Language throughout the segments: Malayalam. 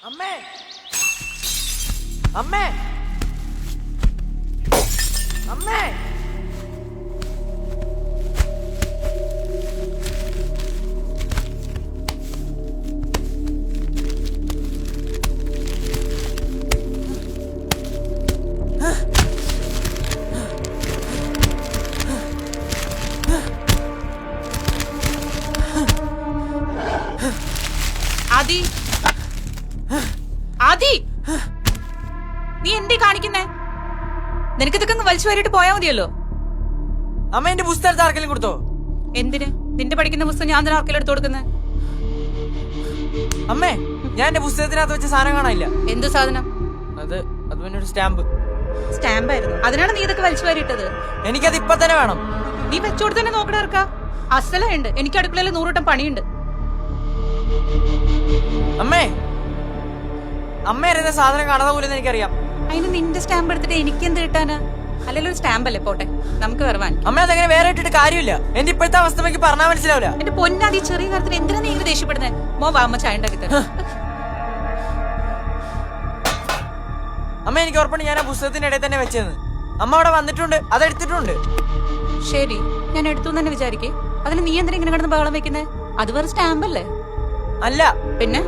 അമ്മേ അമ്മേ അമ്മേ ആദി ആദി നീ എന്തേ കാണിക്കുന്നേ? നിനക്കിതൊക്കെ വലിച്ചു വാരിട്ട് പോയാ മതിയല്ലോ. അമ്മ എന്റെ പുസ്തകത്തെ ആർക്കെങ്കിലും കൊടുത്തോ? എന്തിന്? നിന്റെ പഠിക്കുന്ന പുസ്തകം ഞാൻ തന്നെ ആർക്കെങ്കിലും എടുത്തു കൊടുക്കുന്നേ? അമ്മേ, ഞാൻ എന്റെ പുസ്തകത്തിനകത്ത് വെച്ച സാധനം കാണാനില്ല. എന്ത് സാധനം? അത് പിന്നെ ഒരു സ്റ്റാമ്പ്. സ്റ്റാമ്പായിരുന്നു. അതിനാണ് നീ ഇതൊക്കെ വലിച്ചു വാരിട്ടത്? എനിക്കത് ഇപ്പൊ തന്നെ വേണം. നീ വെച്ചോട് തന്നെ നോക്കണ ഇറക്ക. അസലുണ്ട്. എനിക്ക് അടുക്കളയിൽ 100 വട്ടം പണിയുണ്ട്. അമ്മേ, അമ്മ എറിയുന്ന സാധനം കാണാതെ പോലും എനിക്കറിയാം. അതിന് നിന്റെ സ്റ്റാമ്പ് എടുത്തിട്ട് എനിക്ക് എന്ത് കിട്ടാനാ? അല്ലെങ്കിൽ ഒരു സ്റ്റാമ്പ് അല്ലേ, പോട്ടെ, നമുക്ക് വരവാൻ. അമ്മ അതങ്ങനെ വേറെ ഇട്ടിട്ട് കാര്യമില്ല. എന്റെ ഇപ്പോഴത്തെ അവസ്ഥ എനിക്ക് പറഞ്ഞാൽ മനസ്സിലാവില്ല. എന്റെ പൊന്നാദി, ചെറിയ കാര്യത്തിന് എന്തിനാ നീ ഇങ്ങനെ ദേഷ്യപ്പെടുന്നേ? മോ വാ, അമ്മ ചായ ഉണ്ടാക്കി തരാം. അമ്മ, എനിക്ക് ഉറപ്പുണ്ട് ഞാൻ ആ പുസ്തകത്തിന്റെ ഇടയിൽ തന്നെ വെച്ചതെന്ന്. അമ്മ അവിടെ വന്നിട്ടുണ്ട്, അതെടുത്തിട്ടുണ്ട്. ശരി, ഞാൻ എടുത്തു തന്നെ വിചാരിക്കേ. അതിന് നീ എന്തിനാ ഇങ്ങനെ കിടന്ന് ബഹളം വെക്കുന്നേ? അത് വേറെ സ്റ്റാമ്പ് അല്ലേ? അല്ല. പിന്നെ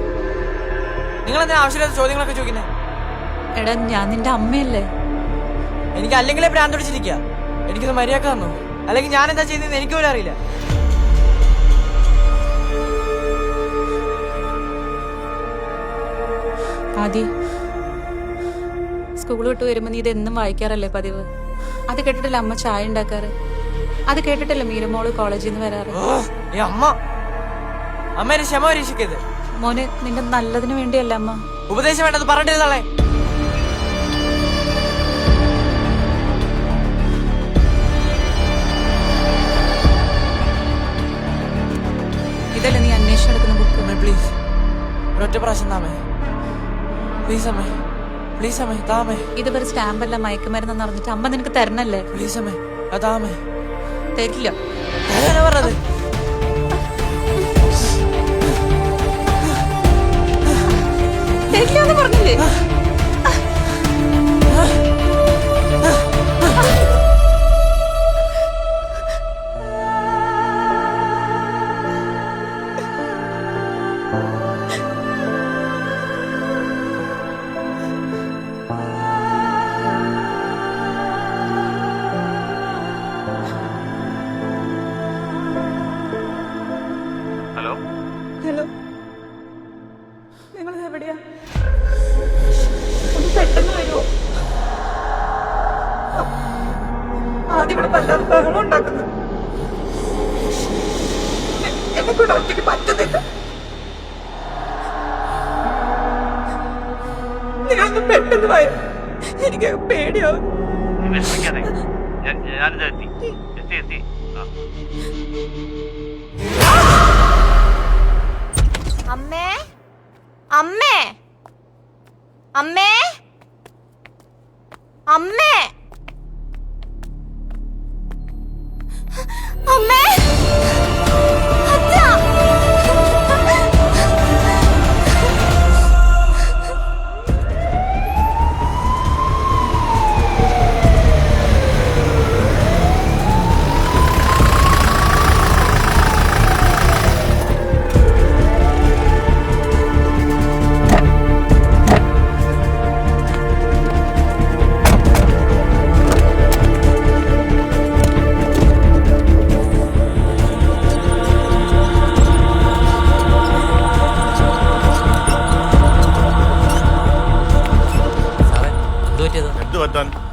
നിങ്ങൾ എന്തിനാ ആവശ്യമില്ലാത്ത ചോദ്യങ്ങളൊക്കെ ചോദിക്കുന്നേ? എടാ, ഞാൻ നിന്റെ അമ്മയല്ലേ. എനിക്ക് അല്ലെങ്കിലേ ഭ്രാന്ത് പിടിച്ചിരിക്കുക. എനിക്കൊന്ന് മര്യാദ തന്നു, അല്ലെങ്കിൽ ഞാൻ എന്താ ചെയ്യുന്നതെന്ന് എനിക്ക് പോലും അറിയില്ല. ആദി, സ്കൂൾ വിട്ട് വരുമ്പോ നീ ഇതെന്നും വായിക്കാറല്ലേ പതിവ്? അത് കേട്ടിട്ടല്ലേ അമ്മ ചായ ഉണ്ടാക്കാറ്? അത് കേട്ടിട്ടല്ലേ മീരമോള് കോളേജിൽ നിന്ന് വരാറ്? അമ്മ എന്നെ ക്ഷമ പരീക്ഷിക്കരുത്. മോനെ, നിന്റെ നല്ലതിന് വേണ്ടിയല്ല അമ്മ. ഉപദേശം വേണ്ടത് പറഞ്ഞിരുന്നാളെ. ഇതല്ലേ നീ അന്വേഷിച്ചെടുക്കുന്ന ബുക്ക്? അമ്മേ പ്ലീസ്, ഒരൊറ്റ പ്രാവശ്യം താമേ. പ്ലീസ് അമ്മേ, പ്ലീസ് അമ്മേ, താമേ. ഇത് വെറും സ്റ്റാമ്പല്ല, മയക്കുമരുന്നെന്ന് അറിഞ്ഞിട്ട് അമ്മ നിനക്ക് തരണല്ലേ? പ്ലീസ് അമ്മേ, അതാമേ. തരില്ല. പറഞ്ഞത് തരില്ല എന്ന് പറഞ്ഞില്ലേ? ഹലോ ഹലോ, നിങ്ങൾ എവിടെയാ? ഒന്ന് പെട്ടെന്ന് വരുമോ? ആദ്യം ഇവിടെ വല്ലാതെ ബഹളം ഉണ്ടാക്കുന്നു. എന്നെ കൊണ്ട് ഒറ്റയ്ക്ക് പറ്റുന്നില്ല. നിങ്ങളൊന്ന് പെട്ടെന്ന് വരും, എനിക്ക് പേടിയാവും. നീ വിഷമിക്കാതെ, ഞാനിത് എത്തി. അമ്മേ അമ്മേ അമ്മേ അമ്മേ അമ്മേ അച്ഛാ.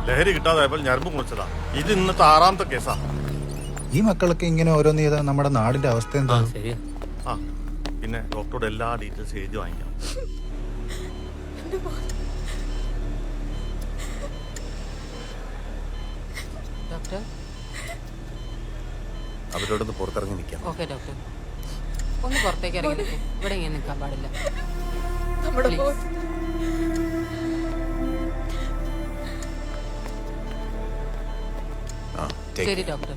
ലഹരി കിട്ടാതായപ്പോൾ ഞരമ്പ് മുറിച്ചതാ. ഇത് ഇന്നത്തെ 6ാമത്തെ കേസാ. ഈ മക്കളൊക്കെ ഇങ്ങനെ ഓരോന്ന് ചെയ്താൽ നമ്മുടെ നാടിന്റെ അവസ്ഥ എന്താ? ആ, പിന്നെ ഡോക്ടറോട് എല്ലാ ഡീറ്റെയിൽസ് എഴുതി വാങ്ങിക്കാം. ഡോക്ടർ, അവരോടൊന്ന് പുറത്തിറങ്ങി നിൽക്കാം. ഓക്കെ ഡോക്ടർ, ഒന്ന് പുറത്തേക്ക് ഇറങ്ങി നിൽക്കും. ഇവിടെ ഇങ്ങനെ നിൽക്കാൻ പാടില്ല. ശരി ഡോക്ടർ.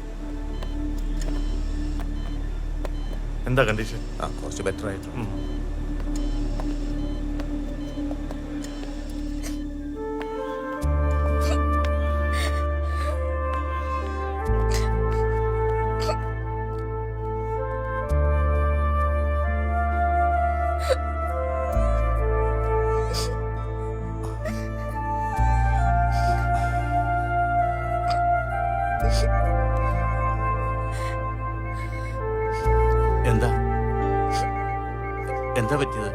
എന്താ കണ്ടീഷൻ? കുറച്ച് ബെറ്റർ ആയിട്ട്. എന്താ പറ്റിയത്?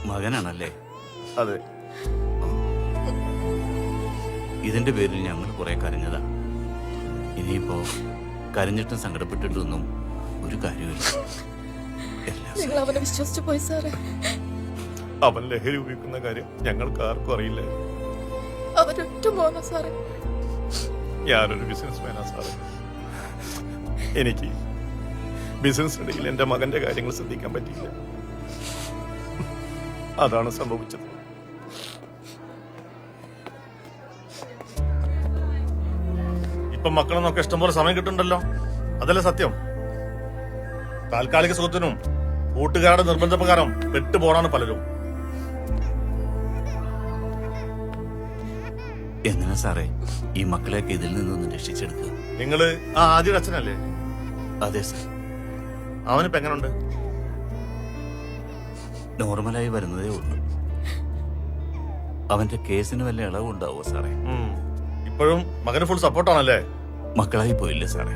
മകനാണല്ലേ? അതെ. ഇതിന്റെ പേരിൽ ഞങ്ങൾ കുറെ കരഞ്ഞതാ. ഇനിയിപ്പോ കരഞ്ഞിട്ടും സങ്കടപ്പെട്ടിട്ടൊന്നും ഒരു കാര്യമില്ല. നിങ്ങൾ അവനെ വിശ്വസിച്ചു പോയി സാറേ. അവൻ ലഹരി ഉപയോഗിക്കുന്ന കാര്യം ഞങ്ങൾക്ക് ആർക്കും അറിയില്ല. അവരൊറ്റ മോനാ സാറേ. ഞാനൊരു ബിസിനസ്മാനാ സാറേ. എനിക്ക് ബിസിനസ്സിനിടയിൽ എന്റെ മകന്റെ കാര്യങ്ങൾ ശ്രദ്ധിക്കാൻ പറ്റിയില്ല. അതാണ് സംഭവിച്ചത്. ഇപ്പൊ മക്കളെന്നൊക്കെ ഇഷ്ടംപോലെ സമയം കിട്ടുന്നുണ്ടല്ലോ, അതല്ലേ സത്യം. താൽക്കാലിക സുഖത്തിനും കൂട്ടുകാരുടെ നിർബന്ധപ്രകാരം പെട്ടുപോടാണ് പലരും. എങ്ങനെ സാറേ ഈ മക്കളെയൊക്കെ ഇതിൽ നിന്നൊന്ന് രക്ഷിച്ചെടുക്കുക? നിങ്ങള് ആ ആദ്യയുടെ അച്ഛനല്ലേ? അതെ സാർ. അവനിപ്പോ എങ്ങനുണ്ട്? നോർമലായി വരുന്നതേ ഉള്ളൂ. അവന്റെ കേസിന് വല്ല ഇളവുണ്ടാവോ സാറേ? ഇപ്പോഴും മകന് ഫുൾ സപ്പോർട്ടാണല്ലേ? മക്കളായി പോയില്ലേ സാറേ?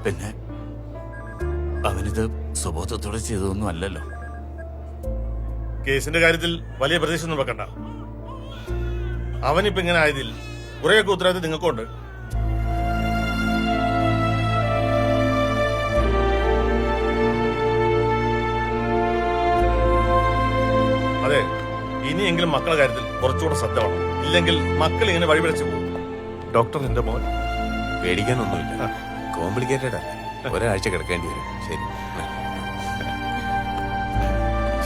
പിന്നെ അവനിത് സ്വബോധത്തോടെ ചെയ്തതൊന്നും അല്ലല്ലോ. കേസിന്റെ കാര്യത്തിൽ വലിയ പ്രതീക്ഷ ഒന്നും വെക്കണ്ട. അവനിപ്പോ ഇങ്ങനെ ആയതിൽ കുറെയൊക്കെ ഉത്തരവാദിത്തം നിങ്ങൾക്കുണ്ട്. അതെ, ഇനിയെങ്കിലും മക്കളുടെ കാര്യത്തിൽ കുറച്ചുകൂടെ ശ്രദ്ധ വേണം. ഇല്ലെങ്കിൽ മക്കൾ ഇങ്ങനെ വഴിപിഴച്ചു പോകും. ഡോക്ടർ, എന്റെ മോൻ പേടിക്കാനൊന്നുമില്ല. കോംപ്ലിക്കേറ്റഡ് അല്ല. ഒരാഴ്ച കിടക്കേണ്ടി വരും. ശരി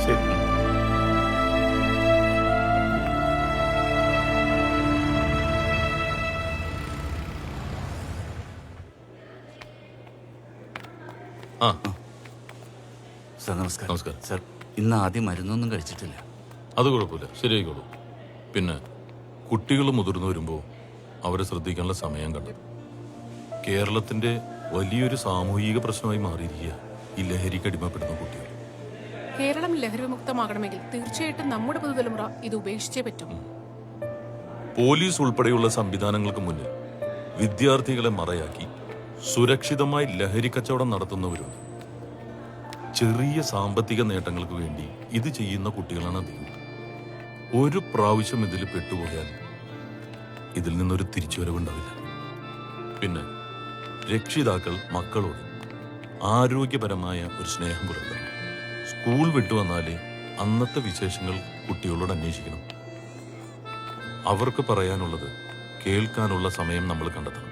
ശരി. സാർ നമസ്കാരം. നമസ്കാരം സാർ. ഇന്ന് ആദ്യം മരുന്നൊന്നും കഴിച്ചിട്ടില്ല. അത് കുഴപ്പമില്ല, ശരിയായിക്കോളൂ. പിന്നെ കുട്ടികൾ മുതിർന്നു വരുമ്പോൾ അവരെ ശ്രദ്ധിക്കാനുള്ള സമയം കണ്ടത് കേരളത്തിന്റെ വലിയൊരു സാമൂഹിക പ്രശ്നമായി മാറിയിരിക്കുക ഈ ലഹരിക്ക് അടിമപ്പെടുന്ന കുട്ടികൾ. കേരളം ലഹരി വിമുക്തമാകണമെങ്കിൽ തീർച്ചയായിട്ടും നമ്മുടെ പുതുതലമുറ ഇത് ഉപേക്ഷിച്ചേ പറ്റും. പോലീസ് ഉൾപ്പെടെയുള്ള സംവിധാനങ്ങൾക്ക് മുന്നിൽ വിദ്യാർത്ഥികളെ മറയാക്കി സുരക്ഷിതമായി ലഹരി കച്ചവടം നടത്തുന്നവരുണ്ട്. ചെറിയ സാമ്പത്തിക നേട്ടങ്ങൾക്ക് വേണ്ടി ഇത് ചെയ്യുന്ന കുട്ടികളാണ് അധികം. ഒരു പ്രാവശ്യം ഇതിൽ പെട്ടുപോയാൽ ഇതിൽ നിന്നൊരു തിരിച്ചുവരവുണ്ടാവില്ല. പിന്നെ രക്ഷിതാക്കൾ മക്കളോട് ആരോഗ്യപരമായ ഒരു സ്നേഹം പുലർത്തണം. സ്കൂൾ വിട്ടു വന്നാലേ അന്നത്തെ വിശേഷങ്ങൾ കുട്ടികളോട് അന്വേഷിക്കണം. അവർക്ക് പറയാനുള്ളത് കേൾക്കാനുള്ള സമയം നമ്മൾ കണ്ടെത്തണം.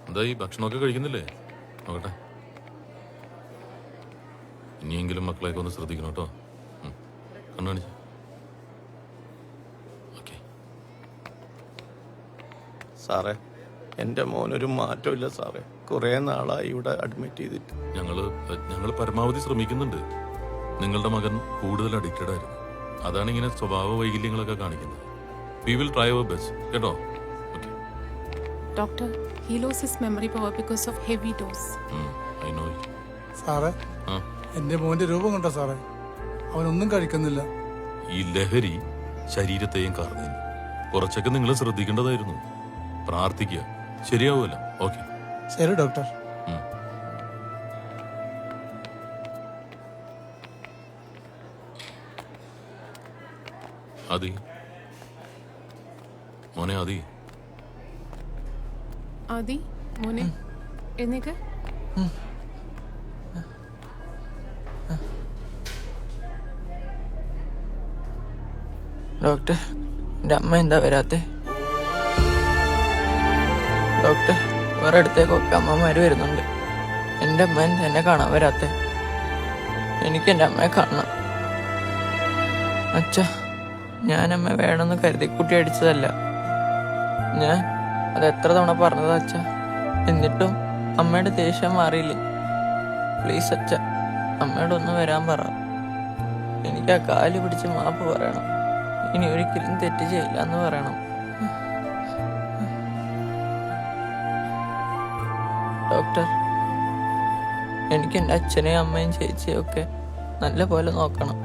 എന്തായി, ഭക്ഷണമൊക്കെ കഴിക്കുന്നില്ലേ? നോക്കട്ടെ. ഇനിയെങ്കിലും മക്കളെയൊക്കെ ഒന്ന് ശ്രദ്ധിക്കണം കേട്ടോ. കണ്ണു കാണിച്ചു. ഓക്കെ സാറേ, എന്റെ മോനൊരു മാറ്റമില്ല സാറേ. കുറെ നാളായി ഇവിടെ അഡ്മിറ്റ് ചെയ്തിട്ട്. ഞങ്ങൾ പരമാവധി ശ്രമിക്കുന്നുണ്ട്. നിങ്ങളുടെ മകൻ കൂടുതൽ അഡിക്റ്റഡ് ആയിരുന്നു. അതാണ് ഇങ്ങനെ സ്വഭാവ വൈകല്യങ്ങളൊക്കെ കാണിക്കുന്നത്. We will try our best കേട്ടോ. Okay doctor, he lost his memory power because of heavy dose. I know. സാറേ, എന്റെ മോന്റെ രൂപം കണ്ടോ സാറേ? അവനൊന്നും കഴിക്കുന്നില്ല. ഈ ലഹരി ശരീരത്തെയും കാർന്നു. കുറച്ചൊക്കെ നിങ്ങൾ ശ്രദ്ധിക്കേണ്ടതായിരുന്നു. പ്രാർത്ഥിക്കുക, ശരിയാവുമല്ലോ. ഓക്കെ ശരി ഡോക്ടർ. ആദി, മോനെ ആദി. ആദി മോനെ, എന്നേക്ക് ഡോക്ടർ, എൻ്റെ അമ്മ എന്താ വരാത്തെ? ഡോക്ടർ, വേറെ അടുത്തേക്കൊക്കെ അമ്മമാര് വരുന്നുണ്ട്. എൻ്റെ അമ്മ എന്നെ കാണാൻ വരാത്തെ? എനിക്ക് എൻ്റെ അമ്മയെ കാണണം. അച്ഛാ, ഞാനമ്മ വേണമെന്ന് കരുതി കുട്ടി അടിച്ചതല്ല. ഞാൻ അത് എത്ര തവണ പറഞ്ഞതാ അച്ഛാ. എന്നിട്ടും അമ്മയുടെ ദേഷ്യം മാറിയില്ലേ? പ്ലീസ് അച്ഛ, അമ്മയോട് ഒന്ന് വരാൻ പറ. എനിക്ക് ആ കാല് പിടിച്ച് മാപ്പ് പറയണം. ഇനി ഒരിക്കലും തെറ്റ് ചെയ്യില്ല എന്ന് പറയണം. ഡോക്ടർ, എനിക്ക് എൻ്റെ അച്ഛനെയും അമ്മയും ചേച്ചിയും ഒക്കെ നല്ല പോലെ നോക്കണം.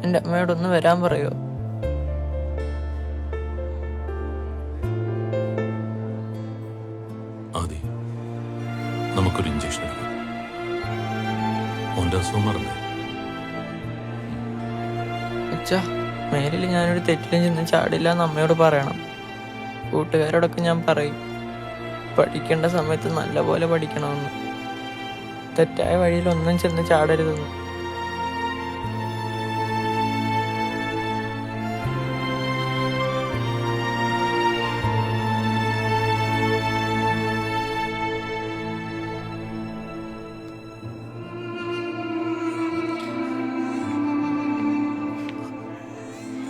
എൻ്റെ അമ്മയോടൊന്ന് വരാൻ പറയോ? ആദി, നമുക്കൊരു ഇഞ്ചക്ഷൻ എടുക്കാം. ഓൻ്റെ അസുഖം മറന്നേ. അച്ഛാ, മേലിൽ ഞാനൊരു തെറ്റിലും ചെന്ന് ചാടില്ല എന്ന് അമ്മയോട് പറയണം. കൂട്ടുകാരോടൊക്കെ ഞാൻ പറയും പഠിക്കേണ്ട സമയത്ത് നല്ല പോലെ പഠിക്കണമെന്ന്, തെറ്റായ വഴിയിൽ ഒന്നും ചെന്ന് ചാടരുതെന്ന്.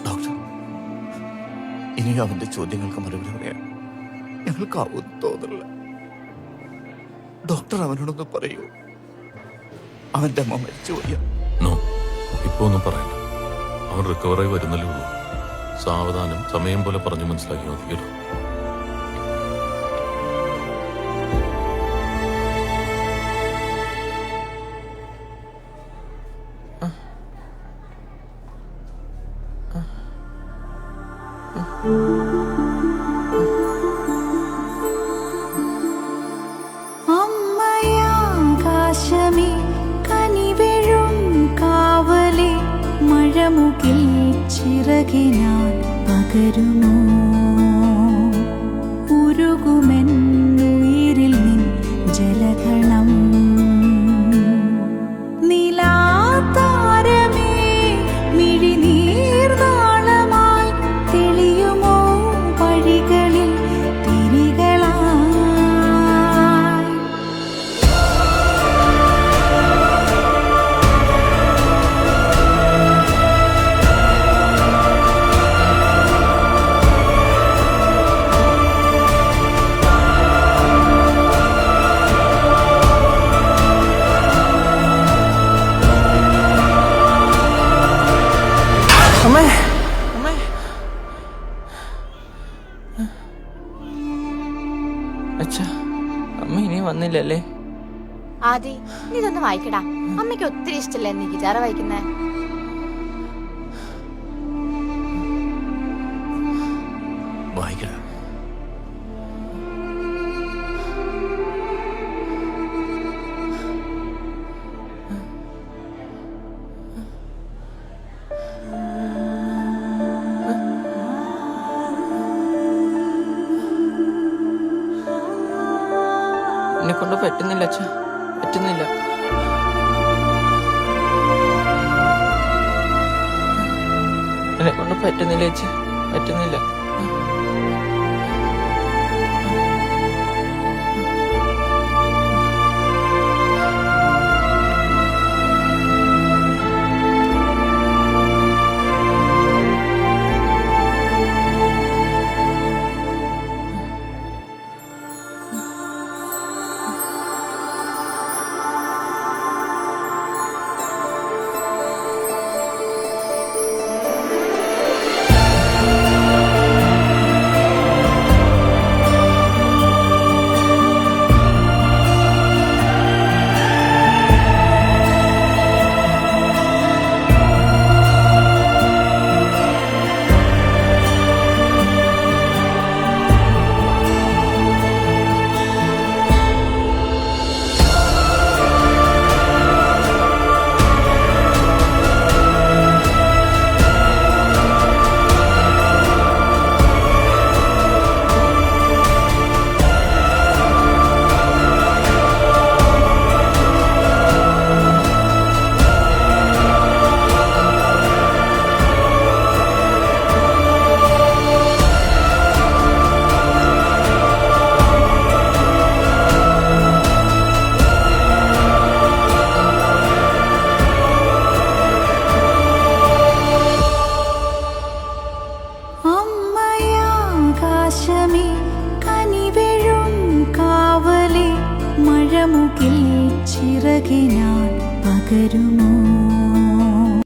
ഡോക്ടർ, ഇനി അവന്റെ ചോദ്യങ്ങൾക്ക് മറുപടി പറയാൻ ഞങ്ങൾക്കാവും തോന്നില്ല. ഡോക്ടർ അവനോടൊന്ന് പറയൂ, അവന്റെ അമ്മ മരിച്ചുപോയ. നോ, ഇപ്പൊ ഒന്നും പറയണ്ട. അവൻ റിക്കവറായി വരുന്നല്ലേ ഉള്ളൂ. സാവധാനം സമയം പോലെ പറഞ്ഞു മനസ്സിലാക്കി മതി കേട്ടോ. അമ്മയാകാശമേ കനിവെഴും കാവലേ, മഴമുകിൽ ചിറകിനാൽ പകരുമോ ഉരുകുമെന്നുയിരിൽ നിൻ ജലഗണം. നിലാതാരമേ മിഴിനീർനാളമായി തെളിയുമോ വഴികളിൽ തിരികളായി. അമ്മേ, അമ്മേ. അച്ഛാ, അമ്മ ഇനിയും വന്നില്ലല്ലേ? ആദി, നീ ഇതൊന്ന് വായിക്കടാ. അമ്മയ്ക്ക് ഒത്തിരി ഇഷ്ടല്ലേ നീ ഗിറ്റാർ വായിക്കുന്നേ. വായിക്കട. എന്നെ കൊണ്ട് പറ്റുന്നില്ല അച്ഛാ, പറ്റുന്നില്ല. എന്നെ കൊണ്ട് പറ്റുന്നില്ല അച്ഛാ, പറ്റുന്നില്ല. ചിറകിനാൽ പകരുമോ